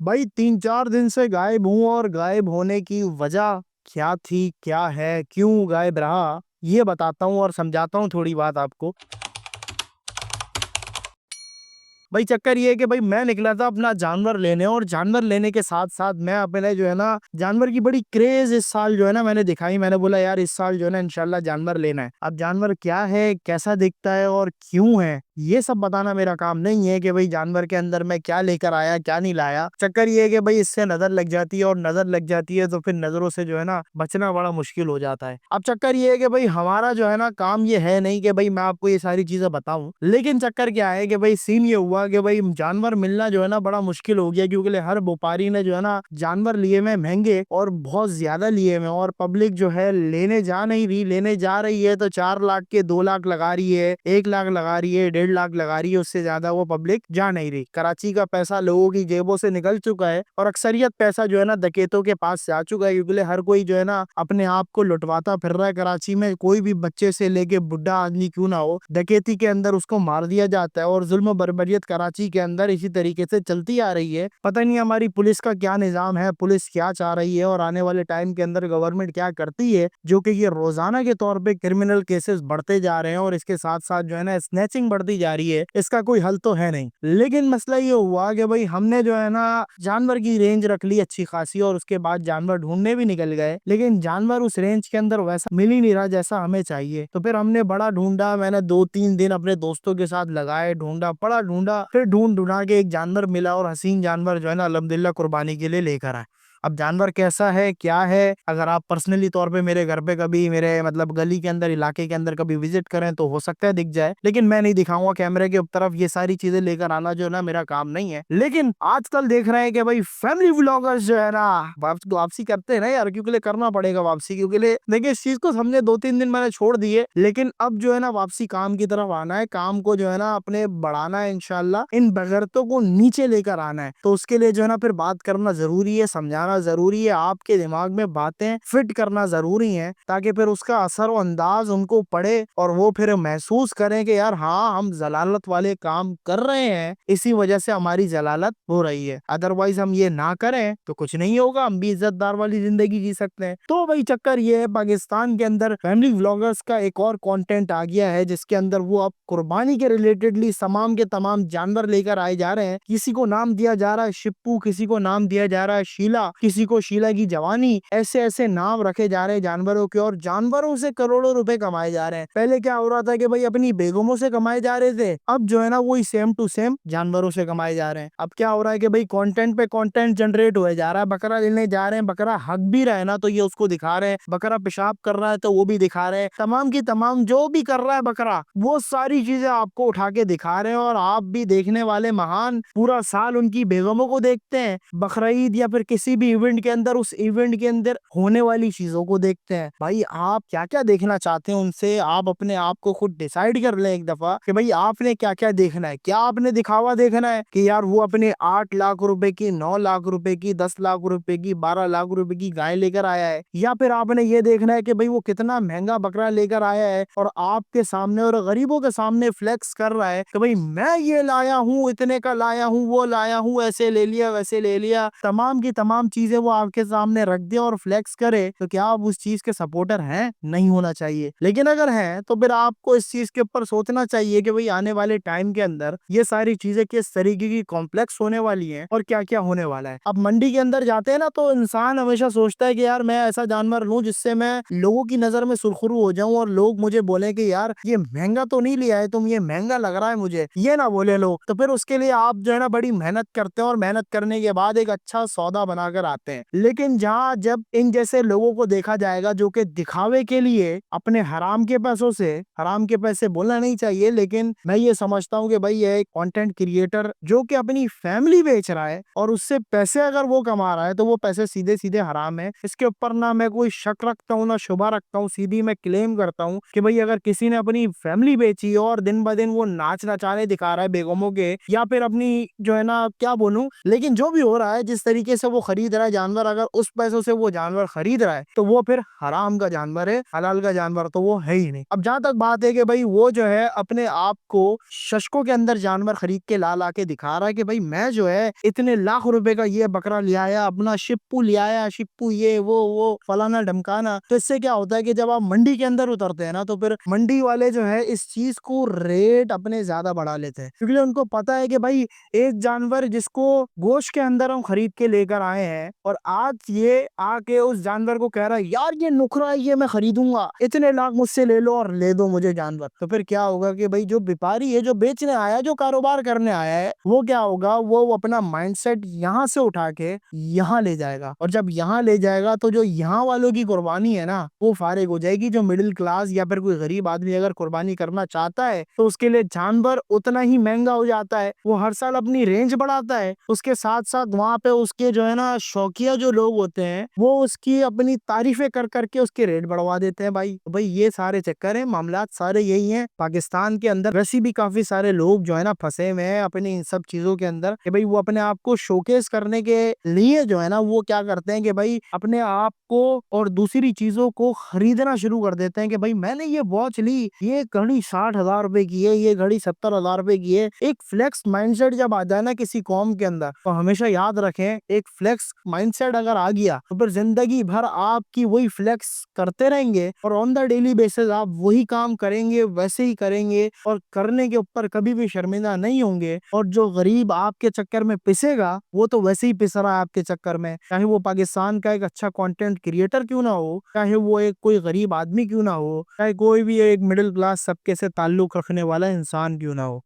भाई 3-4 दिन से गायब हूँ और गायब होने की वजह क्या थी, क्या है, क्यों गायब रहा, ये बताता हूँ और समझाता हूँ थोड़ी बात आपको। भाई चक्कर ये है कि भाई मैं निकला था अपना जानवर लेने, और जानवर लेने के साथ साथ मैं अपने जो है ना जानवर की बड़ी क्रेज इस साल जो है ना मैंने दिखाई। मैंने बोला यार इस साल जो है ना इंशाल्लाह जानवर लेना है। अब जानवर क्या है, कैसा दिखता है और क्यों है, ये सब बताना मेरा काम नहीं है कि भाई जानवर के अंदर मैं क्या लेकर आया क्या नहीं लाया। चक्कर ये है कि भाई इससे नजर लग जाती है, और नजर लग जाती है तो फिर नजरों से जो है ना बचना बड़ा मुश्किल हो जाता है। अब चक्कर ये है कि भाई हमारा जो है ना काम ये है नहीं कि भाई मैं आपको ये सारी चीजें बताऊं, लेकिन चक्कर क्या है कि भाई सीन ये हुआ कि भाई जानवर मिलना जो है ना बड़ा मुश्किल हो गया, क्योंकि हर व्यापारी ने जो है ना जानवर लिए हुए महंगे और बहुत ज्यादा लिए हुए, और पब्लिक जो है लेने जा नहीं रही। लेने जा रही है तो 4 लाख के 2 लाख लगा रही है, 1 लाख लगा रही है, 1.5 लाख लगा रही है, उससे ज्यादा वो पब्लिक जा नहीं रही। कराची का पैसा लोगों की जेबों से निकल चुका है, और अक्सरियत पैसा जो है ना डकैतों के पास से आ चुका है, क्योंकि हर कोई जो है ना अपने आप को लुटवाता फिर रहा है। कराची में कोई भी बच्चे से लेके बुढ़ा आदमी क्यों ना हो, डकैती के अंदर उसको मार दिया जाता है, और जुल्म बर्बरियत कराची के अंदर इसी तरीके से चलती आ रही है। पता नहीं हमारी पुलिस का क्या निजाम है, पुलिस क्या चाह रही है, और आने वाले टाइम के अंदर गवर्नमेंट क्या करती है, जो कि ये रोजाना के तौर पे क्रिमिनल केसेस बढ़ते जा रहे हैं, और इसके साथ साथ जो है ना स्नैचिंग बढ़ती जा रही है। इसका कोई हल तो है नहीं। लेकिन मसला ये हुआ कि भाई हमने जो है ना जानवर की रेंज रख ली अच्छी खासी, और उसके बाद जानवर ढूंढने भी निकल गए, लेकिन जानवर उस रेंज के अंदर वैसा मिल ही नहीं रहा जैसा हमें चाहिए। तो फिर हमने बड़ा ढूंढा, मैंने 2-3 दिन अपने दोस्तों के साथ लगाए, ढूंढा, बड़ा ढूंढा, फिर ढूंढ ढूंढा के एक जानवर मिला, और हसीन जानवर जो है ना अल्हम्दुलिल्लाह कुर्बानी के लिए लेकर आए। अब जानवर कैसा है क्या है, अगर आप पर्सनली तौर पे मेरे घर पे कभी, मेरे मतलब गली के अंदर, इलाके के अंदर कभी विजिट करें तो हो सकता है दिख जाए, लेकिन मैं नहीं दिखाऊंगा कैमरे के तरफ। ये सारी चीजें लेकर आना जो है ना मेरा काम नहीं है। लेकिन आजकल देख रहे हैं कि भाई फैमिली व्लॉगर्स जो है ना वापसी करते हैं ना यार, क्योंकि करना पड़ेगा वापसी, क्योंकि देखिए इस चीज को हमने 2-3 दिन मैंने छोड़ दिए, लेकिन अब जो है ना वापसी काम की तरफ आना है, काम को जो है ना अपने बढ़ाना है इंशाल्लाह, इन बगैरतों को नीचे लेकर आना है। तो उसके लिए जो है ना फिर बात करना जरूरी है, समझाना जरूरी है, आपके दिमाग में बातें फिट करना जरूरी है, ताकि फिर उसका असर और अंदाज उनको पड़े, और वो फिर महसूस करें कि यार हाँ हम जलालत वाले काम कर रहे हैं, इसी वजह से हमारी जलालत हो रही है। अदरवाइज हम ये ना करें तो कुछ नहीं होगा, हम भी इज्जतदार वाली जिंदगी जी सकते हैं। तो भाई चक्कर ये है, पाकिस्तान के अंदर फैमिली व्लॉगर्स का एक और कंटेंट आ गया है, जिसके अंदर वो अब कुर्बानी के रिलेटेडली तमाम के तमाम जानवर लेकर आए जा रहे हैं। किसी को नाम दिया जा रहा है शिप्पू, किसी को नाम दिया जा रहा है शीला, किसी को शीला की जवानी, ऐसे ऐसे नाम रखे जा रहे हैं जानवरों के, और जानवरों से करोड़ों रुपए कमाए जा रहे हैं। पहले क्या हो रहा था कि भाई अपनी बेगमों से कमाए जा रहे थे, अब जो है ना वही सेम टू सेम जानवरों से कमाए जा रहे हैं। अब क्या हो रहा है कि भाई कंटेंट पे कंटेंट जनरेट हुए जा रहा है। बकरा लेने जा रहे हैं, बकरा हक भी रहा है ना तो ये उसको दिखा रहे हैं, बकरा पेशाब कर रहा है तो वो भी दिखा रहे हैं, तमाम की तमाम जो भी कर रहा है बकरा, वो सारी चीजें आपको उठा के दिखा रहे हैं। और आप भी देखने वाले महान पूरा साल उनकी बेगमों को देखते हैं, बकरीद या फिर किसी भी इवेंट के अंदर उस इवेंट के अंदर होने वाली चीजों को देखते हैं। भाई आप क्या क्या देखना चाहते हैं उनसे, आप अपने आप को खुद डिसाइड कर लें एक दफा कि भाई आपने क्या क्या देखना है। क्या आपने दिखावा देखना है कि यार वो अपने 8 लाख रुपए की, 9 लाख रुपए की, 10 लाख रुपए की, 12 लाख रुपए की गाय लेकर आया है, या फिर आपने ये देखना है कि भाई वो कितना महंगा बकरा लेकर आया है, और आपके सामने और गरीबों के सामने फ्लेक्स कर रहा है कि भाई मैं ये लाया हूँ, इतने का लाया हूँ, वो लाया हूँ, ऐसे ले लिया, वैसे ले लिया, तमाम की तमाम चीजें वो आपके सामने रख दे और फ्लेक्स करे, तो क्या आप उस चीज के सपोर्टर हैं? नहीं होना चाहिए। लेकिन अगर हैं तो फिर आपको इस चीज के ऊपर सोचना चाहिए कि भाई आने वाले टाइम के अंदर ये सारी चीजें किस तरीके की कॉम्प्लेक्स होने वाली हैं, और क्या क्या होने वाला है। अब मंडी के अंदर जाते हैं ना तो इंसान हमेशा सोचता है कि यार मैं ऐसा जानवर लूं जिससे मैं लोगों की नजर में सुरखरू हो जाऊं, और लोग मुझे बोले कि यार ये महंगा तो नहीं लिया है तुम, ये महंगा लग रहा है मुझे, ये ना बोले लोग। तो फिर उसके लिए आप जो है ना बड़ी मेहनत करते हैं, और मेहनत करने के बाद एक अच्छा सौदा बनाकर आते हैं। लेकिन जहाँ जब इन जैसे लोगों को देखा जाएगा जो कि दिखावे के लिए अपने हराम के पैसों से, हराम के पैसे बोलना नहीं चाहिए, लेकिन मैं ये समझता हूँ कि भाई ये एक कंटेंट क्रिएटर जो कि अपनी फैमिली बेच रहा है, और उससे पैसे अगर वो कमा रहा है तो वो पैसे सीधे सीधे हराम है। इसके ऊपर ना मैं कोई शक रखता हूँ ना शुबा रखता हूँ, सीधी मैं क्लेम करता हूँ कि भाई अगर किसी ने अपनी फैमिली बेची और दिन ब दिन वो नाच नचाने दिखा रहा है बेगमों के, या फिर अपनी जो है ना क्या बोलूं, लेकिन जो भी हो रहा है, जिस तरीके से वो खरीद रहा है رہا ہے جانور، اگر اس پیسوں سے وہ جانور خرید رہا ہے تو وہ پھر حرام کا جانور ہے، حلال کا جانور تو وہ ہے ہی نہیں۔ اب جہاں تک بات ہے کہ بھائی وہ جو ہے اپنے آپ کو ششکوں کے اندر جانور خرید کے لا کے دکھا رہا ہے کہ بھائی میں جو ہے اتنے لاکھ روپے کا یہ بکرا لے آیا، اپنا شپو لے آیا، شپو یہ وہ فلانا ڈھمکانا، تو اس سے کیا ہوتا ہے کہ جب آپ منڈی کے اندر اترتے ہیں نا تو پھر منڈی والے جو ہے اس چیز کو ریٹ اپنے زیادہ بڑھا لیتے ہیں، کیونکہ ان کو پتا ہے کہ بھائی ایک جانور جس کو گوشت کے اندر ہم خرید کے لے کر آئے ہیں اور آج یہ آ کے اس جانور کو کہہ رہا ہے یار یہ نخرا ہے، یہ میں خریدوں گا، اتنے لاکھ مجھ سے لے لو اور لے دو مجھے جانور، تو پھر کیا ہوگا کہ بھائی جو ویپاری ہے، جو بیچنے آیا، جو کاروبار کرنے آیا ہے، وہ کیا ہوگا، وہ اپنا مائنڈ سیٹ یہاں سے اٹھا کے یہاں لے جائے گا، اور جب یہاں لے جائے گا تو جو یہاں والوں کی قربانی ہے نا وہ فارغ ہو جائے گی۔ جو مڈل کلاس یا پھر کوئی غریب آدمی اگر قربانی کرنا چاہتا ہے تو اس کے لیے جانور اتنا ہی مہنگا ہو جاتا ہے، وہ ہر سال اپنی رینج بڑھاتا ہے، اس کے ساتھ ساتھ وہاں پہ اس کے جو ہے نا شوقیہ جو لوگ ہوتے ہیں وہ اس کی اپنی تعریفیں کر کر کے اس کے ریٹ بڑھوا دیتے ہیں۔ بھائی یہ سارے چکر ہیں، معاملات سارے یہی ہیں۔ پاکستان کے اندر ویسے بھی کافی سارے لوگ جو ہے نا پھنسے ہوئے ہیں اپنی ان سب چیزوں کے اندر کہ بھائی وہ اپنے آپ کو شوکیس کرنے کے لیے جو ہے نا وہ کیا کرتے ہیں کہ بھائی اپنے آپ کو اور دوسری چیزوں کو خریدنا شروع کر دیتے ہیں کہ بھائی میں نے یہ واچ لی، یہ گھڑی 60,000 روپے کی ہے، یہ گھڑی 70,000 روپے کی ہے۔ ایک فلیکس مائنڈ سیٹ جب آ جائے نا کسی قوم کے اندر تو ہمیشہ یاد رکھیں، ایک فلیکس مائنڈ سیٹ اگر آ گیا تو پھر زندگی بھر آپ کی وہی فلیکس کرتے رہیں گے اور آن دا ڈیلی بیسس آپ وہی کام کریں گے، ویسے ہی کریں گے اور کرنے کے اوپر کبھی بھی شرمندہ نہیں ہوں گے۔ اور جو غریب آپ کے چکر میں پسے گا وہ تو ویسے ہی پس رہا ہے آپ کے چکر میں، چاہے وہ پاکستان کا ایک اچھا کنٹینٹ کریٹر کیوں نہ ہو، چاہے وہ ایک کوئی غریب آدمی کیوں نہ ہو، چاہے کوئی بھی ایک مڈل کلاس طبقے سے تعلق رکھنے والا انسان کیوں نہ ہو۔